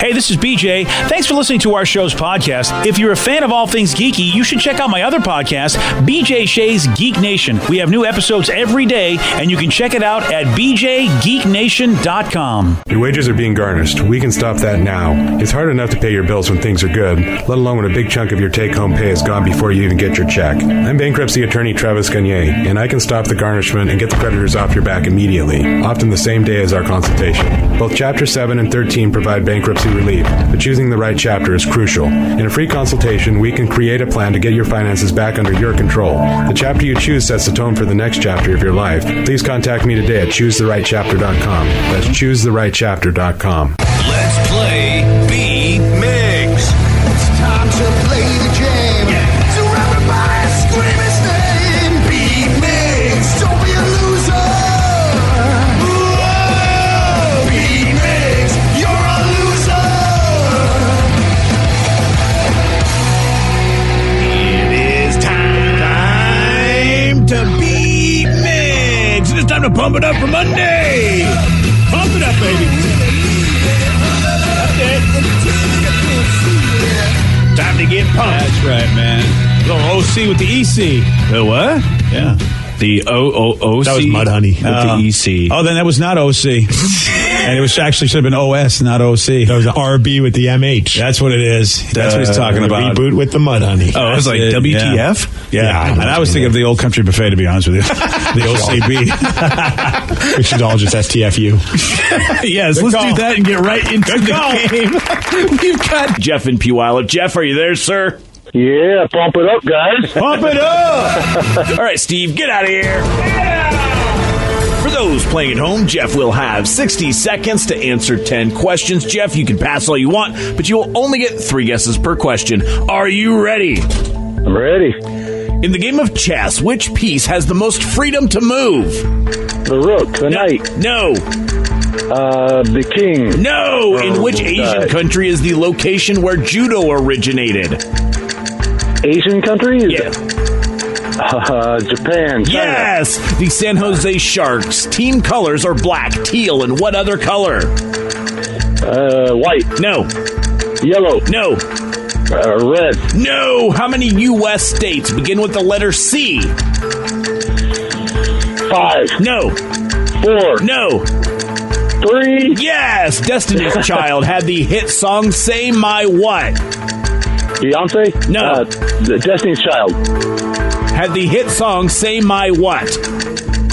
Hey, this is BJ. Thanks for listening to our show's podcast. If you're a fan of all things geeky, you should check out my other podcast, BJ Shea's Geek Nation. We have new episodes every day, and you can check it out at bjgeeknation.com. Your wages are being garnished. We can stop that now. It's hard enough to pay your bills when things are good, let alone when a big chunk of your take-home pay is gone before you even get your check. I'm bankruptcy attorney Travis Gagne, and I can stop the garnishment and get the creditors off your back immediately, often the same day as our consultation. Both Chapter 7 and 13 provide bankruptcy relief, but choosing the right chapter is crucial. In a free consultation, we can create a plan to get your finances back under your control. The chapter you choose sets the tone for the next chapter of your life. Please contact me today at choosetherightchapter.com. That's choosetherightchapter.com. Let's play B-Mix. It's time to play the game. Yeah. So everybody scream his name. B-Mix. Don't be a loser. Whoa. B-Mix. You're a loser. It is time to B-Mix. It's time to pump it up for Monday. Pump it up, baby. Time to get pumped. That's right, man. Little OC with the EC. The what? Yeah. The OOC. That was Mudhoney with the EC. Oh, then that was not OC. And it was actually should have been OS, not OC. That was RB with the MH. That's what it is. That's what he's talking about. Reboot with the Mudhoney. Oh, it was like WTF? Yeah. And I was thinking of the old country buffet, to be honest with you. The OCB. We should all just STFU. Yes, let's do that and get right into the game. We've got Jeff in Puyallup. Jeff, are you there, sir? Yeah, pump it up, guys. Pump it up! All right, Steve, get out of here. For those playing at home, Jeff will have 60 seconds to answer 10 questions. Jeff, you can pass all you want, but you will only get 3 guesses per question. Are you ready? I'm ready. In the game of chess, which piece has the most freedom to move? The rook, the knight, No. the king. No. In which Asian country is the location where judo originated? Asian countries? Yeah. Japan, China. Yes. The San Jose Sharks team colors are black, teal, and what other color? White, No. yellow, No. red, No. How many U.S. states begin with the letter C? 5, No. 4, No. 3. Yes. Destiny's Child had the hit song Say My What? Beyonce? No. The Destiny's Child. Had the hit song Say My What?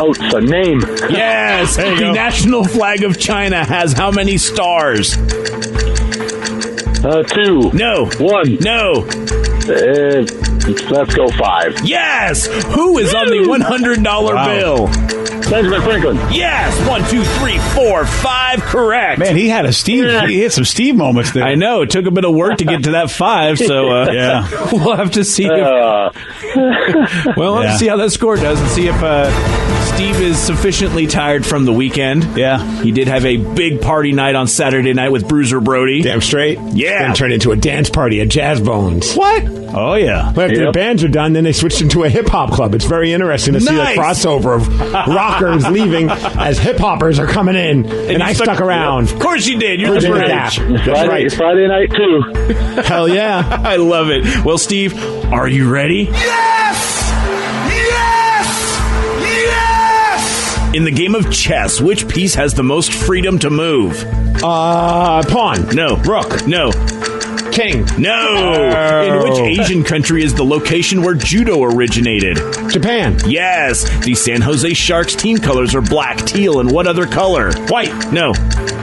Oh, it's a name. Yes. The national flag of China has how many stars? 2. No. 1. No. Let's go 5. Yes. Who is on the $100 bill? Benjamin Franklin. Yes. 1, 2, 3, 4, 5. Correct. Man, he had he hit some Steve moments there. I know. It took a bit of work to get to that 5, so Yeah. we'll have to see. We'll have to see how that score does and see if Steve is sufficiently tired from the weekend. Yeah. He did have a big party night on Saturday night with Bruiser Brody. Damn straight. Yeah. Then turned into a dance party at Jazz Bones. What? Oh, yeah. But after the bands are done, then they switched into a hip-hop club. It's very interesting to see the Nice. crossover of rockers leaving as hip-hoppers are coming in. And I stuck around. Of course you did. You're the Friday bridge. night. That's right. Friday night, too. Hell yeah. I love it. Well, Steve, are you ready? Yes! Yes! Yes! In the game of chess, which piece has the most freedom to move? Pawn. No. Rook. No. King. No. In which Asian country is the location where judo originated? Japan. Yes. The San Jose Sharks team colors are black, teal, and what other color? White. No.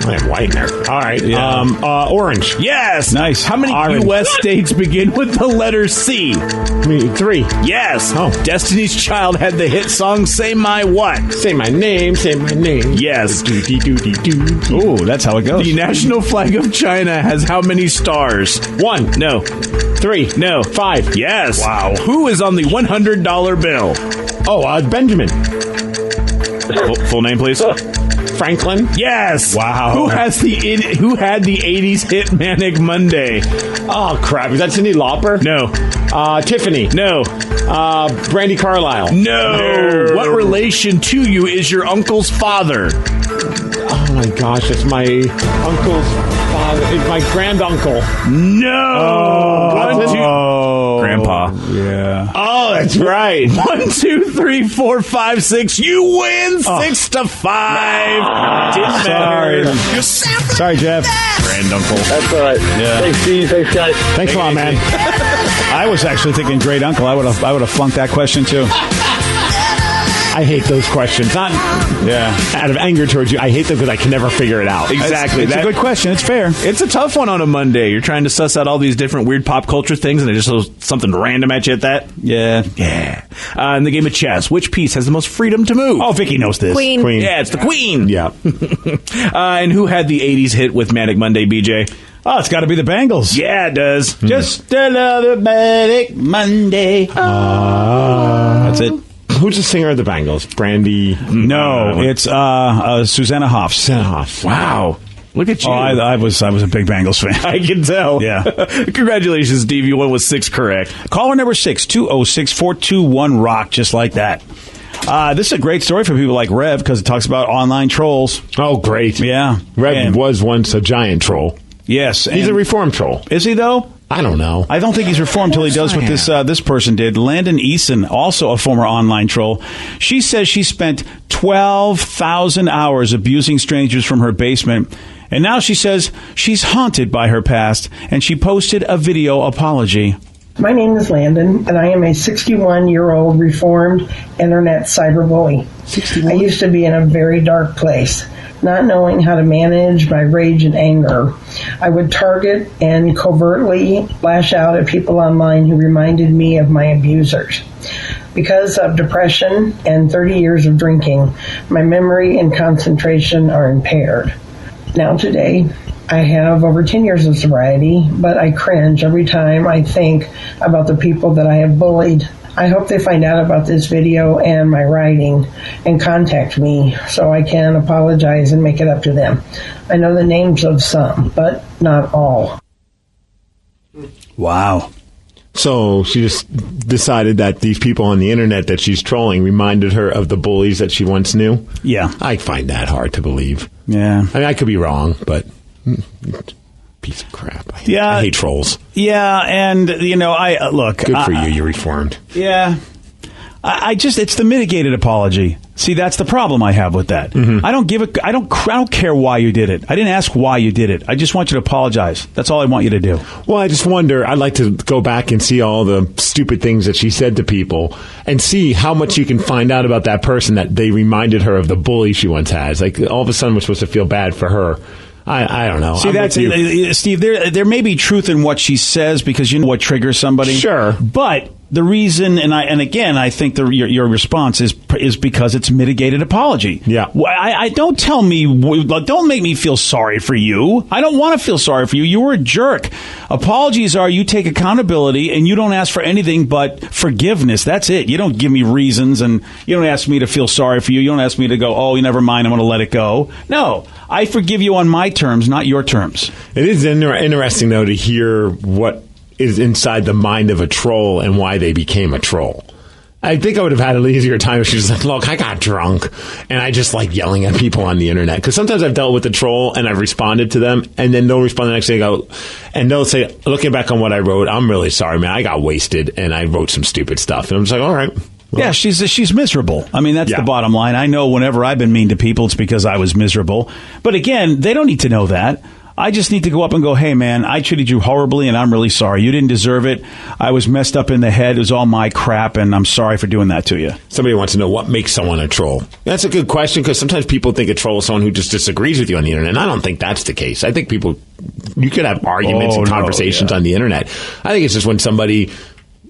I have white in there. All right. Yeah. Orange. Yes. Nice. How many Orange. U.S. states begin with the letter C? 3. Yes. Oh. Destiny's Child had the hit song Say My What? Say my name. Say my name. Yes. Ooh, that's how it goes. The national flag of China has how many stars? 1. No. 3. No. 5. Yes. Wow. Who is on the $100 bill? Oh, Benjamin. Full name, please. Franklin. Yes. Wow. Who had the 80s hit Manic Monday? Oh, crap. Is that Cyndi Lauper? No. Tiffany. No. Brandy Carlisle. No. What relation to you is your uncle's father? Oh, my gosh. That's my uncle's father. It's my granduncle. No. Cousin? Grandpa. Yeah. Oh, that's right. 1, 2, 3, 4, 5, 6. You win 6-5. Didn't matter. Sorry, Jeff. Granduncle. That's all right. Yeah. Thanks, Steve. Thanks, guys. Thanks a lot, man. I was actually thinking great uncle. I would have flunked that question too. I hate those questions. Not out of anger towards you. I hate them because I can never figure it out. Exactly. It's a good question. It's fair. It's a tough one on a Monday. You're trying to suss out all these different weird pop culture things, and it just throws something random at you at that. Yeah. Yeah. In the game of chess, which piece has the most freedom to move? Oh, Vicky knows this. Queen. Yeah, it's the Queen. Yeah. And who had the 80s hit with Manic Monday, BJ? Oh, it's got to be the Bangles. Yeah, it does. Just another Manic Monday. That's it. Who's the singer of the Bangles? Brandy? No, it's Susanna Hoffs. Susanna Hoffs. Wow. Look at you. Oh, I was a big Bangles fan. I can tell. Yeah. Congratulations, Steve. You went with 6 correct. Caller number 6-206-421-ROCK, just like that. This is a great story for people like Rev because it talks about online trolls. Oh, great. Yeah. Rev was once a giant troll. Yes. He's a reformed troll. Is he, though? I don't know. I don't think he's reformed till he does what this person did. Landon Eason, also a former online troll. She says she spent 12,000 hours abusing strangers from her basement. And now she says she's haunted by her past. And she posted a video apology. My name is Landon, and I am a 61-year-old reformed internet cyberbully. 61? I used to be in a very dark place, not knowing how to manage my rage and anger. I would target and covertly lash out at people online who reminded me of my abusers. Because of depression and 30 years of drinking, my memory and concentration are impaired. Now today, I have over 10 years of sobriety, but I cringe every time I think about the people that I have bullied. I hope they find out about this video and my writing and contact me so I can apologize and make it up to them. I know the names of some, but not all. Wow. So she just decided that these people on the internet that she's trolling reminded her of the bullies that she once knew? Yeah. I find that hard to believe. Yeah. I mean, I could be wrong, but piece of crap. I hate trolls. Yeah, and, I look. Good for you. You're reformed. Yeah. It's the mitigated apology. See, that's the problem I have with that. Mm-hmm. I don't care why you did it. I didn't ask why you did it. I just want you to apologize. That's all I want you to do. Well, I just wonder, I'd like to go back and see all the stupid things that she said to people and see how much you can find out about that person that they reminded her of the bully she once has. Like, all of a sudden we're supposed to feel bad for her. I don't know. See, that's Steve. There may be truth in what she says because you know what triggers somebody. Sure, but the reason, and again, I think your response is because it's mitigated apology. Yeah. Don't make me feel sorry for you. I don't want to feel sorry for you. You were a jerk. Apologies are you take accountability and you don't ask for anything but forgiveness. That's it. You don't give me reasons and you don't ask me to feel sorry for you. You don't ask me to go, oh, never mind, I'm going to let it go. No, I forgive you on my terms, not your terms. It is interesting, though, to hear what is inside the mind of a troll and why they became a troll. I think I would have had an easier time if she was like, look, I got drunk and I just like yelling at people on the internet. Because sometimes I've dealt with a troll and I've responded to them and then they'll respond the next day and they'll say, looking back on what I wrote, I'm really sorry, man. I got wasted and I wrote some stupid stuff. And I'm just like, all right. Well, yeah, she's miserable. I mean, that's the bottom line. I know whenever I've been mean to people, it's because I was miserable. But again, they don't need to know that. I just need to go up and go, hey, man, I treated you horribly, and I'm really sorry. You didn't deserve it. I was messed up in the head. It was all my crap, and I'm sorry for doing that to you. Somebody wants to know what makes someone a troll. That's a good question, because sometimes people think a troll is someone who just disagrees with you on the internet, and I don't think that's the case. I think you could have arguments and conversations on the internet. I think it's just when somebody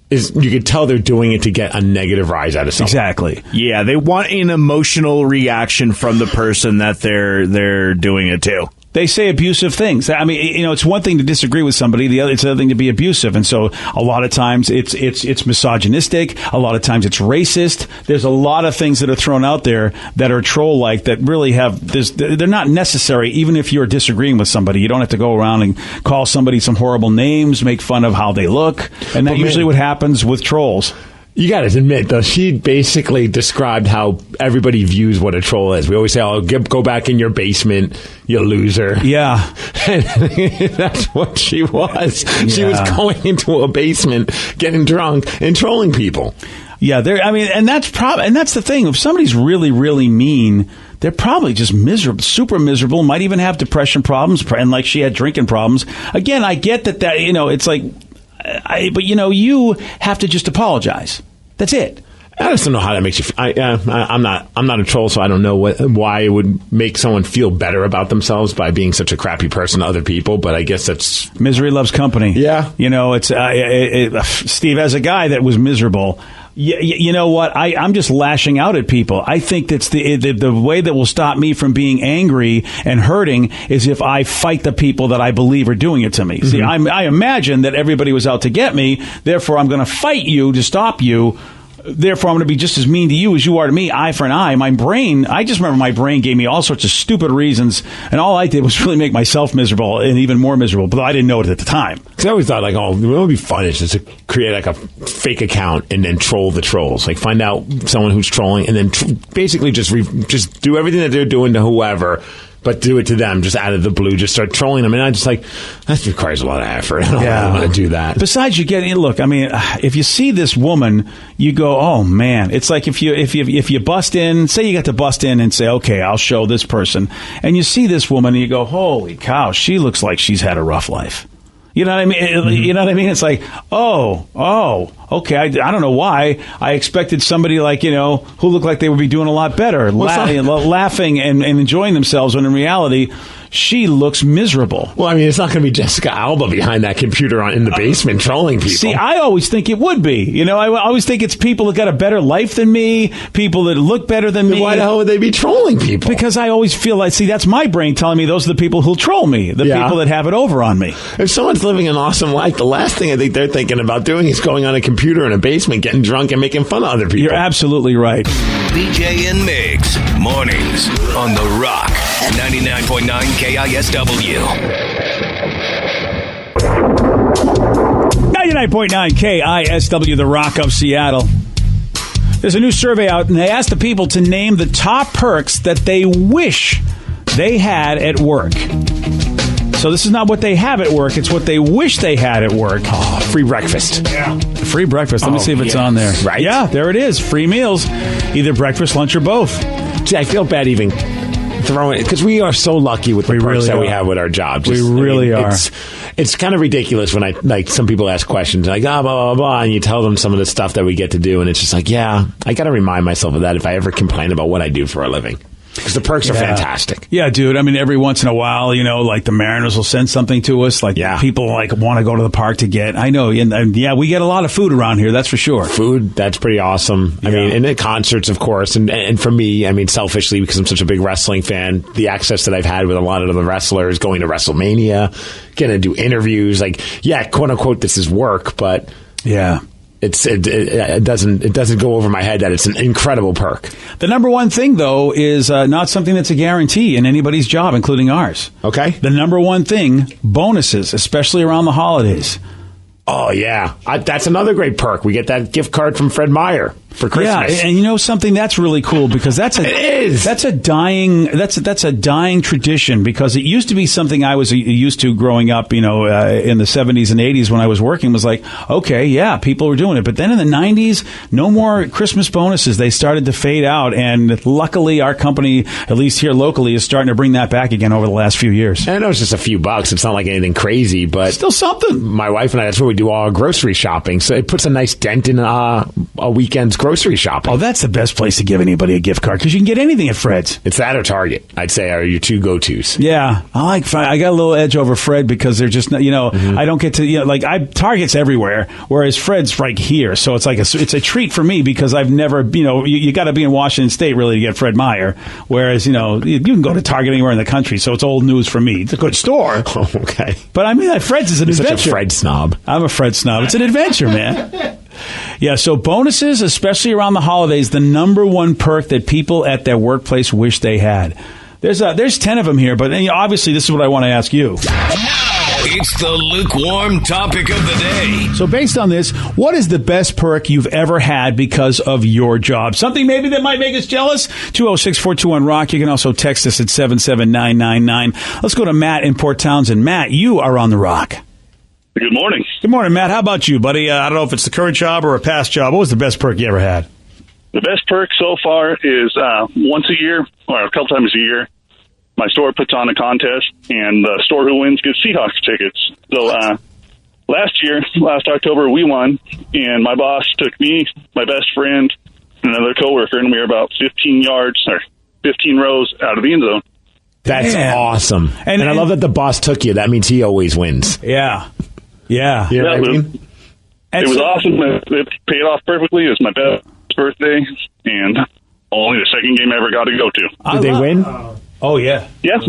you could tell they're doing it to get a negative rise out of something. Exactly. Yeah, they want an emotional reaction from the person that they're doing it to. They say abusive things. I mean, it's one thing to disagree with somebody. It's another thing to be abusive. And so a lot of times it's misogynistic. A lot of times it's racist. There's a lot of things that are thrown out there that are troll-like that really they're not necessary. Even if you're disagreeing with somebody, you don't have to go around and call somebody some horrible names, make fun of how they look. And that's usually what happens with trolls. You got to admit, though, she basically described how everybody views what a troll is. We always say, "Oh, go back in your basement, you loser." Yeah. And that's what she was. Yeah. She was going into a basement, getting drunk, and trolling people. Yeah, and that's the thing. If somebody's really, really mean, they're probably just miserable, super miserable, might even have depression problems, and like she had drinking problems. Again, I get that, it's like, but you have to just apologize. That's it. I just don't know how that makes you feel. I'm not a troll, so I don't know why it would make someone feel better about themselves by being such a crappy person to other people, but I guess that's... Misery loves company. Yeah. It's Steve, as a guy that was miserable... You know what? I'm just lashing out at people. I think that's the way that will stop me from being angry and hurting is if I fight the people that I believe are doing it to me. Mm-hmm. See, I imagine that everybody was out to get me. Therefore, I'm going to fight you to stop you. Therefore, I'm going to be just as mean to you as you are to me, eye for an eye. I just remember my brain gave me all sorts of stupid reasons, and all I did was really make myself miserable and even more miserable, but I didn't know it at the time. Because I always thought, what would be fun is just to create like a fake account and then troll the trolls. Like, find out someone who's trolling and then basically just do everything that they're doing to whoever, but do it to them just out of the blue. Just start trolling them. And I just that requires a lot of effort. I don't really want to do that. Besides, if you see this woman, you go, oh man. It's like if you bust in, say you got to bust in and say, okay, I'll show this person. And you see this woman and you go, holy cow, she looks like she's had a rough life. You know what I mean? Mm-hmm. You know what I mean? It's like, oh, okay. I don't know why. I expected somebody who looked like they would be doing a lot better, laughing and enjoying themselves, when in reality, she looks miserable. Well, I mean, it's not going to be Jessica Alba behind that computer in the basement trolling people. See, I always think it would be. I always think it's people that got a better life than me, people that look better than me. Why the hell would they be trolling people? Because I always feel like, that's my brain telling me those are the people who'll troll me, the people that have it over on me. If someone's living an awesome life, the last thing I think they're thinking about doing is going on a computer in a basement, getting drunk, and making fun of other people. You're absolutely right. BJ and Migs, mornings on The Rock, 99.9 KISW. 99.9 KISW, The Rock of Seattle. There's a new survey out, and they asked the people to name the top perks that they wish they had at work. So this is not what they have at work, it's what they wish they had at work. Oh, free breakfast. Yeah. Free breakfast. Let me see if it's on there. Right? Yeah, there it is. Free meals. Either breakfast, lunch, or both. See, I feel bad even throwing it, because we are so lucky with the perks that we have with our jobs. We really are. It's kind of ridiculous when some people ask questions like, blah, blah, blah, and you tell them some of the stuff that we get to do, and it's just like, I got to remind myself of that if I ever complain about what I do for a living. Because the perks are fantastic. Yeah, dude. I mean, every once in a while, the Mariners will send something to us. People want to go to the park to get. I know. And we get a lot of food around here. That's for sure. Food, that's pretty awesome. Yeah. I mean, and the concerts, of course. And for me, I mean, selfishly, because I'm such a big wrestling fan, the access that I've had with a lot of the wrestlers, going to WrestleMania, getting to do interviews, quote unquote, this is work, but yeah. It doesn't go over my head that it's an incredible perk. The number one thing, though, is not something that's a guarantee in anybody's job, including ours. Okay. The number one thing, bonuses, especially around the holidays. Oh, yeah. That's another great perk. We get that gift card from Fred Meyer for Christmas. Yeah, and something that's really cool, because that's a dying tradition, because it used to be something I was used to growing up, in the 70s and 80s when I was working, was like, okay, yeah, people were doing it. But then in the 90s, no more Christmas bonuses. They started to fade out, and luckily our company, at least here locally, is starting to bring that back again over the last few years. And I know it's just a few bucks. It's not like anything crazy, but still something. My wife and I, that's where we do all our grocery shopping. So it puts a nice dent in a weekend's grocery shopping. Oh, that's the best place to give anybody a gift card, because you can get anything at Fred's. It's that or Target, I'd say, are your two go-tos. Yeah, I got a little edge over Fred, because they're just, Mm-hmm. I don't get to, Target's everywhere, whereas Fred's right here. So it's it's a treat for me, because I've never, you got to be in Washington State really to get Fred Meyer, whereas, you can go to Target anywhere in the country, so it's old news for me. It's a good store. Oh, okay. But I mean, Fred's is an adventure. Such a Fred snob. I'm a Fred snob. It's an adventure, man. Yeah, so bonuses, especially around the holidays, the number one perk that people at their workplace wish they had. There's 10 of them here, but obviously this is what I want to ask you. It's the lukewarm topic of the day. So based on this, what is the best perk you've ever had because of your job? Something maybe that might make us jealous? 206-421-ROCK. You can also text us at 77999. Let's go to Matt in Port Townsend. Matt, you are on the Rock. Good morning. Good morning, Matt. How about you, buddy? I don't know if it's the current job or a past job. What was the best perk you ever had? The best perk so far is once a year, or a couple times a year, my store puts on a contest, and the store who wins gets Seahawks tickets. So last October, we won, and my boss took me, my best friend, and another coworker, and we were about 15 rows out of the end zone. That's awesome. And I love that the boss took you. That means he always wins. Yeah. Yeah. You know what I mean? It was awesome. It paid off perfectly. It was my best birthday, and only the second game I ever got to go to. Did they win? Oh, yeah. Yes.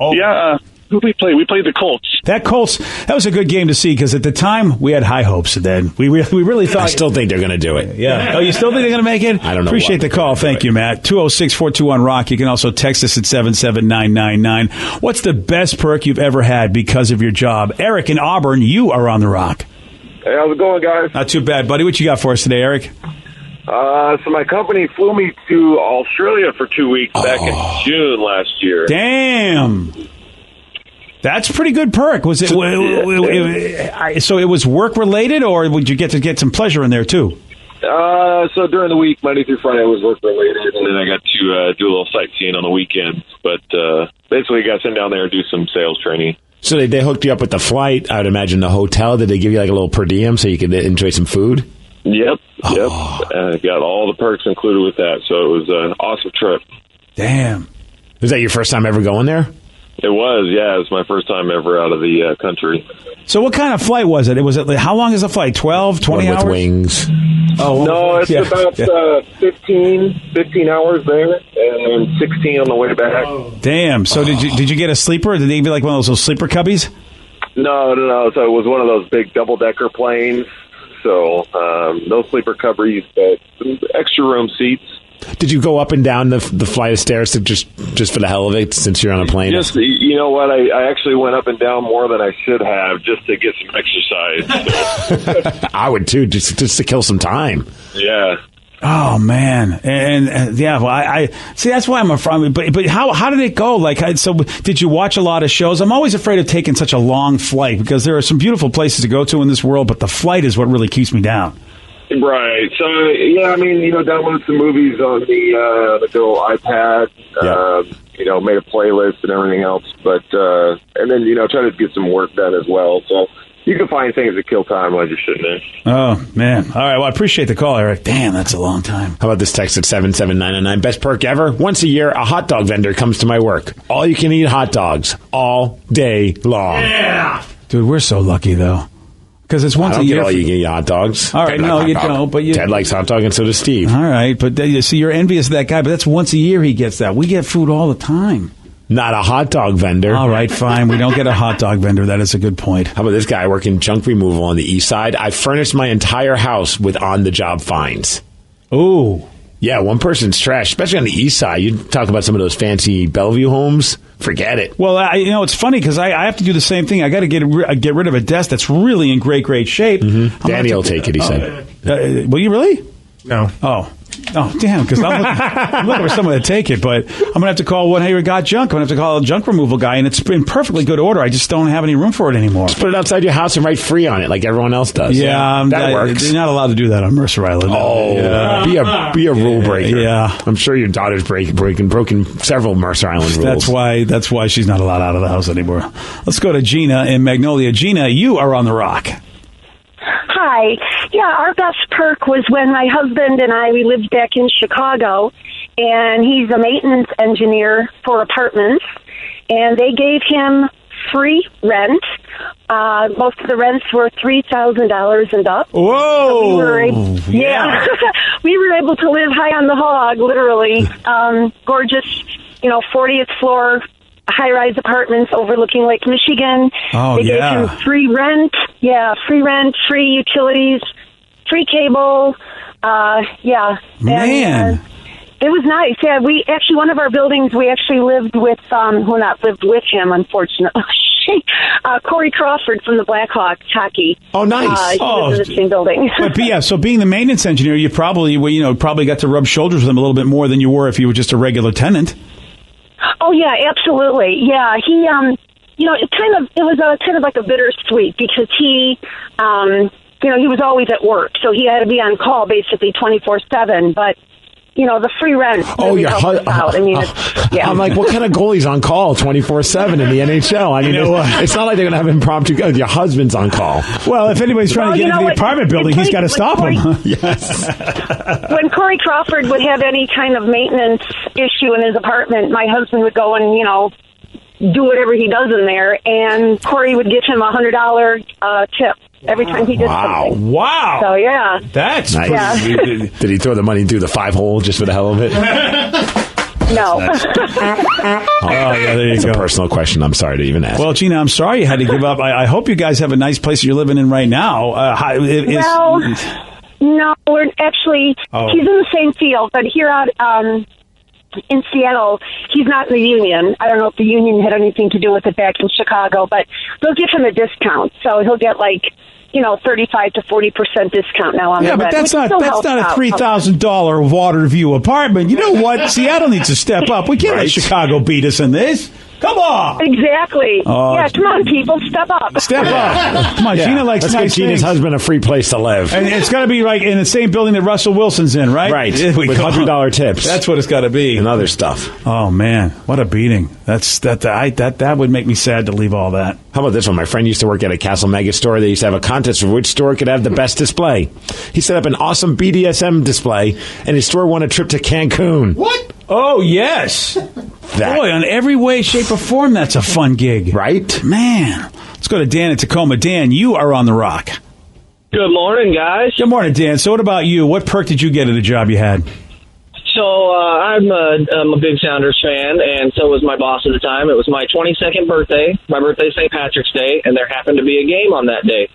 Oh. Yeah. Who did we play? We played the Colts. That was a good game to see because at the time we had high hopes. And then we really thought. I still think they're going to do it. Yeah. Oh, you still think they're going to make it? I don't know. Appreciate the call. Thank you, Matt. 206-421-ROCK. You can also text us at 77999. What's the best perk you've ever had because of your job? Eric in Auburn, you are on the Rock. Hey, how's it going, guys? Not too bad, buddy. What you got for us today, Eric? So my company flew me to Australia for 2 weeks back in June last year. Damn. That's a pretty good perk. Was it? So it was work related, or would you get to get some pleasure in there too? So during the week, Monday through Friday, was work related, and then I got to do a little sightseeing on the weekends. But basically, got sent down there and do some sales training. So they hooked you up with the flight. I would imagine the hotel. Did they give you like a little per diem so you could enjoy some food? Yep. Got all the perks included with that. So it was an awesome trip. Damn. Was that your first time ever going there? It was, yeah. It was my first time ever out of the country. So what kind of flight was it? How long is the flight? 12, 20 hours? With wings. Oh, no, it's about 15 hours there, and then 16 on the way back. Damn. So did you get a sleeper? Did they give you like one of those little sleeper cubbies? No. So it was one of those big double-decker planes. So no sleeper cubbies, but extra room seats. Did you go up and down the flight of stairs to just for the hell of it, since you're on a plane? Just, you know what? I actually went up and down more than I should have just to get some exercise. So. I would too, just to kill some time. Yeah. Oh man, and yeah. Well, I see. That's why I'm afraid. But how did it go? So did you watch a lot of shows? I'm always afraid of taking such a long flight because there are some beautiful places to go to in this world, but the flight is what really keeps me down. Right. So, yeah, I mean, download some movies on the little iPad, made a playlist and everything else. But, and then, try to get some work done as well. So you can find things that kill time while you're sitting there. Oh, man. All right. Well, I appreciate the call, Eric. Damn, that's a long time. How about this text at 77999? Best perk ever? Once a year, a hot dog vendor comes to my work. All you can eat hot dogs all day long. Yeah. Dude, we're so lucky, though. Because it's once a year. All you can eat hot dogs. All right, no, you don't. But Ted likes hot dog, and so does Steve. All right, but you see, you're envious of that guy. But that's once a year he gets that. We get food all the time. Not a hot dog vendor. All right, fine. We don't get a hot dog vendor. That is a good point. How about this guy working junk removal on the east side? I furnished my entire house with on-the-job finds. Ooh. Yeah, one person's trash, especially on the east side. You talk about some of those fancy Bellevue homes. Forget it. Well, it's funny because I have to do the same thing. I got to get rid of a desk that's really in great shape. Mm-hmm. Danny will take it, he said. Will you really? No. Oh, damn, because I'm looking for someone to take it, but I'm going to have to call one here got junk. I'm going to have to call a junk removal guy, and it's in perfectly good order. I just don't have any room for it anymore. Just put it outside your house and write free on it like everyone else does. Yeah, that works. You're not allowed to do that on Mercer Island. Oh, yeah. Be a rule breaker. Yeah. I'm sure your daughter's broken several Mercer Island rules. That's why she's not allowed out of the house anymore. Let's go to Gina in Magnolia. Gina, you are on the Rock. Hi. Yeah, our best perk was when my husband and we lived back in Chicago, and he's a maintenance engineer for apartments, and they gave him free rent. Most of the rents were $3,000 and up. Whoa! So we were we were able to live high on the hog, literally. Gorgeous, 40th floor high-rise apartments overlooking Lake Michigan. Oh, they gave him free rent. Yeah, free rent, free utilities, free cable. Man. It was nice. Yeah, we actually, one of our buildings, we actually lived with, well, not lived with him, unfortunately. Corey Crawford from the Blackhawks hockey. Oh, nice. He was in the same building. But yeah, so being the maintenance engineer, you probably got to rub shoulders with him a little bit more than you were if you were just a regular tenant. Oh yeah, absolutely. Yeah, he, it was kind of like a bittersweet because he, he was always at work, so he had to be on call basically 24/7. But the free rent. Oh, your husband. I mean, yeah. I'm like, what kind of goalie's on call 24/7 in the NHL? I mean, it's not like they're going to have impromptu. Your husband's on call. Well, if anybody's trying to get into the apartment building, he's got to stop him. Yes. When Corey Crawford would have any kind of maintenance issue in his apartment, my husband would go and do whatever he does in there, and Corey would give him $100 tip every time he did something. Wow. So, yeah. That's nice. Yeah. Did he throw the money through the 5-hole just for the hell of it? No. Oh, yeah, there you It's go. a personal question. I'm sorry to even ask. Well, Gina, I'm sorry you had to give up. I hope you guys have a nice place you're living in right now. No, we're actually, he's in the same field, but here out in Seattle, he's not in the union. I don't know if the union had anything to do with it back in Chicago, but they'll give him a discount. So he'll get 35 to 40% discount now on the rent. Yeah, but that's not a $3,000 water view apartment. You know what? Seattle needs to step up. We can't let Chicago beat us in this. Come on. Exactly. Yeah, come on, people. Step up. Step up. Come on, Yeah. Gina likes Let's nice give Gina's things. husband a free place to live. And it's got to be in the same building that Russell Wilson's in, right? Right. There we With go. $100 tips. That's what it's got to be. And other stuff. Oh, man. What a beating. That would make me sad to leave all that. How about this one? My friend used to work at a Castle Mega store. They used to have a contest for which store could have the best display. He set up an awesome BDSM display, and his store won a trip to Cancun. What? Oh, yes. Boy, on every way, shape, or form, that's a fun gig. Right? Man. Let's go to Dan in Tacoma. Dan, you are on the rock. Good morning, guys. Good morning, Dan. So what about you? What perk did you get at a job you had? So I'm a big Sounders fan, and so was my boss at the time. It was my 22nd birthday. My birthday is St. Patrick's Day, and there happened to be a game on that day.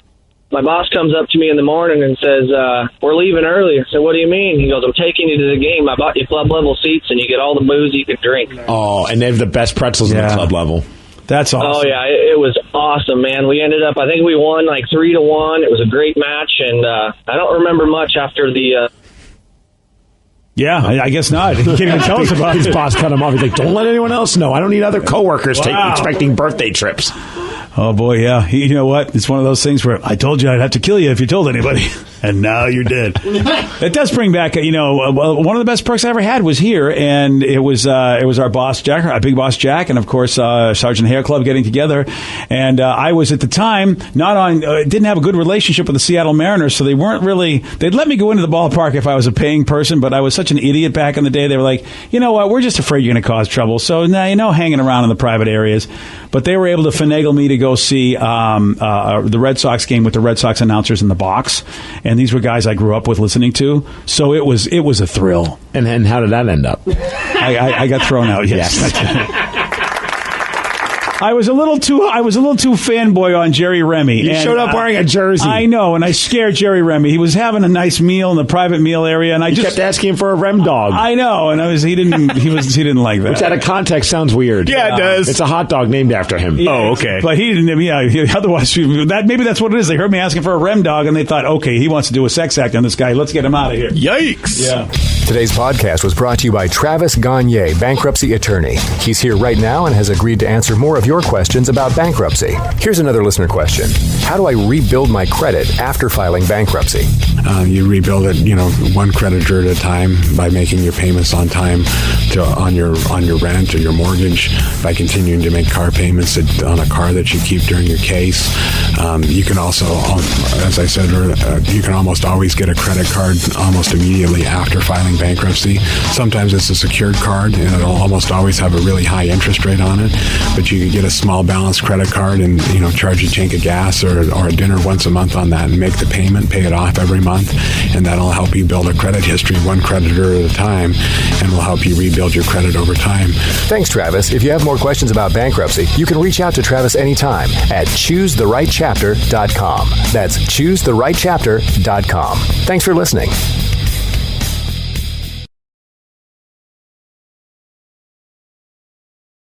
My boss comes up to me in the morning and says, we're leaving early. I said, what do you mean? He goes, I'm taking you to the game. I bought you club level seats, and you get all the booze you can drink. Oh, and they have the best pretzels in the club level. That's awesome. Oh, yeah, it was awesome, man. We ended up, I think we won 3-1. It was a great match, and I don't remember much after the... Yeah, I guess not. He can't even tell us about His it. boss cut him off. He's like, don't let anyone else know. I don't need other coworkers expecting birthday trips. Oh, boy, yeah. You know what? It's one of those things where I told you I'd have to kill you if you told anybody. And now you're dead. It does bring back, one of the best perks I ever had was here, and it was our boss, Jack, our big boss, Jack, and, of course, Sergeant Hair Club getting together. And I was, at the time, didn't have a good relationship with the Seattle Mariners, so they weren't really, they'd let me go into the ballpark if I was a paying person, but I was such an idiot back in the day. They were like, you know what, we're just afraid you're going to cause trouble, so now, hanging around in the private areas. But they were able to finagle me to go see the Red Sox game with the Red Sox announcers in the box. And these were guys I grew up with listening to, so it was a thrill. And how did that end up? I got thrown out. Yes. I was a little too fanboy on Jerry Remy. You showed up wearing a jersey. I know, and I scared Jerry Remy. He was having a nice meal in the private meal area, and I just kept asking him for a Rem dog. I know, and he didn't like that. Which out of context sounds weird. Yeah, it does. It's a hot dog named after him. Yeah, oh, okay. But he didn't. Yeah. Otherwise, maybe that's what it is. They heard me asking for a Rem dog, and they thought, okay, he wants to do a sex act on this guy. Let's get him out of here. Yikes. Yeah. Today's podcast was brought to you by Travis Gagne, bankruptcy attorney. He's here right now and has agreed to answer more of your questions about bankruptcy. Here's another listener question. How do I rebuild my credit after filing bankruptcy? You rebuild it, one creditor at a time by making your payments on time on your rent or your mortgage, by continuing to make car payments on a car that you keep during your case. You can also, as I said earlier, you can almost always get a credit card almost immediately after filing bankruptcy. Sometimes it's a secured card, and it'll almost always have a really high interest rate on it. But you can get a small balance credit card and charge a tank of gas or a dinner once a month on that, and make the payment, pay it off every month, and that'll help you build a credit history one creditor at a time, and will help you rebuild your credit over time. Thanks, Travis. If you have more questions about bankruptcy, you can reach out to Travis anytime at choosetherightchapter.com. That's choosetherightchapter.com. Thanks for listening.